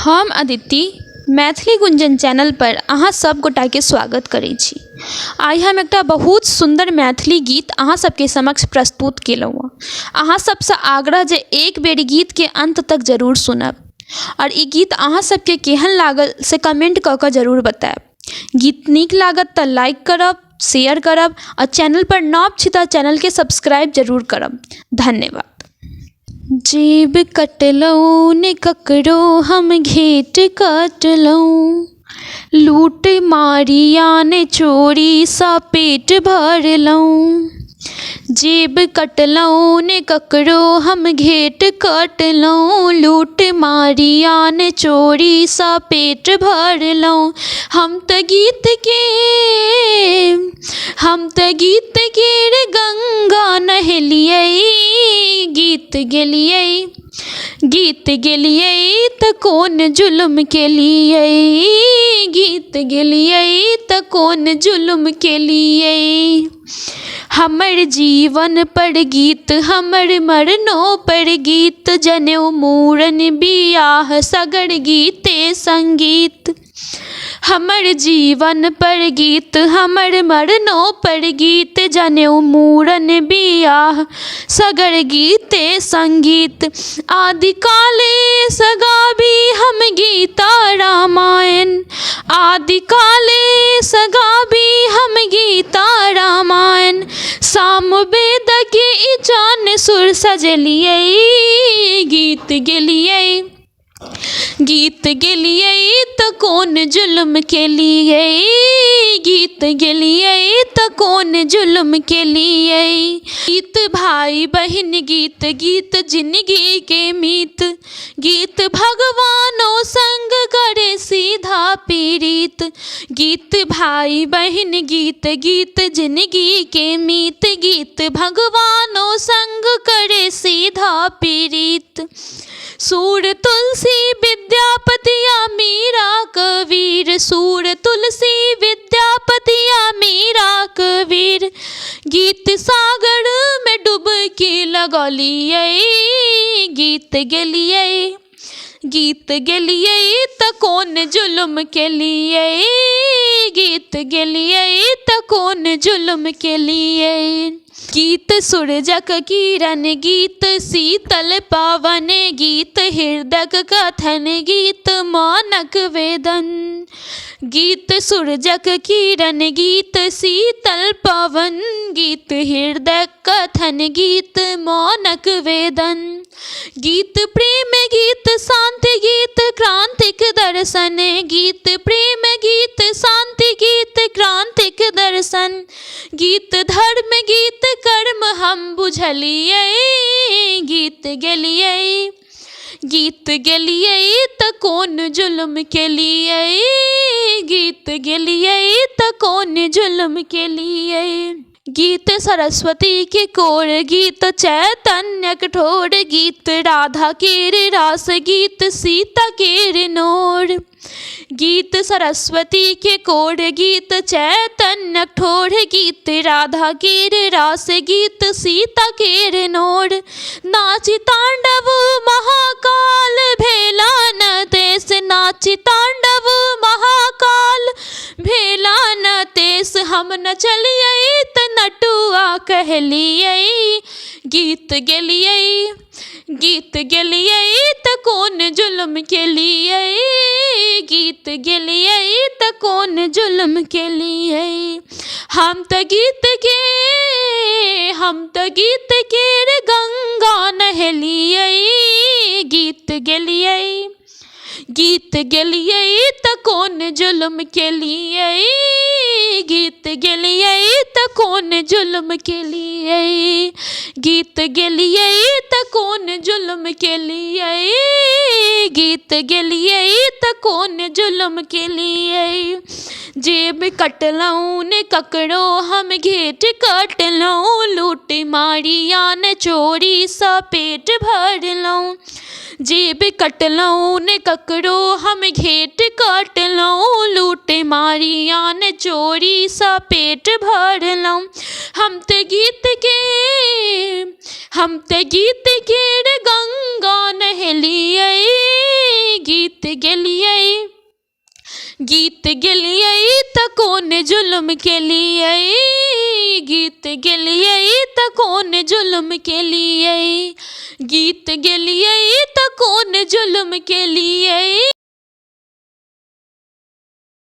हम अदिति मैथिली गुंजन चैनल पर अहाँ सब गोटाके स्वागत करै छी। आइ हम एकटा बहुत सुंदर मैथिली गीत अहाँ सबके समक्ष प्रस्तुत केलहुँ हँ। अहाँ सबसँ आग्रह जे एक बेर गीतके अंत तक जरूर सुनब और ई गीत अहाँ सबके केहन लागल से कमेंट कऽ कऽ जरूर बताएब। गीत नीक लागत तऽ लाइक करब, शेयर करब और चैनल पर नव छी तऽ चैनलके सब्सक्राइब जरूर करब। धन्यवाद। जेब कटलहुँ ने ककरो हम घेट काटलहुँ, लूट मारिया ने चोरी सा पेट भरलहुँ। जेब कटलहुँ ने ककरो हम घेट काटलहुँ, लूट मारिया ने चोरी सा पेट भरलहुँ। हम तऽ गीत केर गंगा नहलियै, गीत गेलियै तऽ कोन जुल्म केलियै, गीत गेलियै तऽ कोन जुल्म केलियै। हमर जीवन पर गीत, हमर मरनो पर गीत, जनेऊ मूड़न बियाह सगर गीते संगीत। हमर जीवन पर गीत, हमर मरनो पर गीत, जनेऊ मूड़न बियाह सगर गीते संगीत। आदिकाले सगाबी हम गीता रामायण, आदिकाले सगाबी हम गीता रामायण। साम वेद के ईचान सुर सजलियै, गीत गेलियै तऽ कोन जुल्म केलियै, गीत गेलियै तऽ कोन जुल्म केलियै। गीत भाई बहिन गीत, गीत जिंदगी के मीत, गीत भगवानों संग करे सीधा पीड़ित। गीत भाई बहिन गीत, गीत जिंदगी के मीत, गीत भगवानों संग करे सीधा पीड़ित। सूर तुलसी विद्यापति या मीरा कबीर, सूर तुलसी विद्यापति या मीरा कबीर। गीत सागर में डुबकी लगलियै, गीत गेलियै तऽ कोन जुल्म केलियै, गीत गेलियै तऽ कोन जुल्म केलियै। गीत सूरजक किरण, गीत शीतल पावन, गीत हृदयक कथन, गीत मानक वेदन। गीत सूरजक किरण, गीत शीतल पवन, गीत हृदय कथन, गीत मानक वेदन। गीत प्रेम गीत शांति गीत क्रांतिक दर्शन, गीत प्रेम गीत शांति गीत क्रांतिक दर्शन। गीत धर्म गीत कर्म हम बुझलियै, गीत गेलियै तऽ कोन जुल्म केलियै, गीत गेलियै तऽ कोन जुल्म केलियै। गीत सरस्वती के कोर, गीत चैतन्य कठोर, गीत राधा केर रास, गीत सीता केर नोर। गीत सरस्वती के कोर, गीत चैतन्य कठोर, गीत राधा केर रास, गीत सीता केर नोर। नाची तांडव महाकाल भेला न तेस, नाची तांडव महाकाल भेला न तेस। हम नचलियै तऽ नटुआ कहलियै, गीत गेलियै तऽ कोन जुल्म केलियै, गीत गेलियै तऽ कोन जुल्म केलियै। हम तऽ गीत केर गंगा नहलियै, गीत गेलियै तऽ कोन जुल्म केलियै, गीत गेलियै तऽ कोन जुल्म केलियै। गीत गेलियै तऽ कोन जुल्म केलियै, गीत गेलियै तऽ कोन जुल्म केलियै। जेब कटलौं ने ककड़ो हम घेट कटलौं, लूट मारिया ने चोरी सा पेट भरलौं। जेब कटलौं ने ककड़ो हम घेट काटलौं, लूट मारिया ने चोरी सा पेट भरलौं। हम ते गीत केर गंगा नहलियै, गीत गेलियै त कोन जुल्म केलियै, गीत गेलियै त कोन जुल्म केलियै, गीत गेलियै त कोन जुल्म केलियै।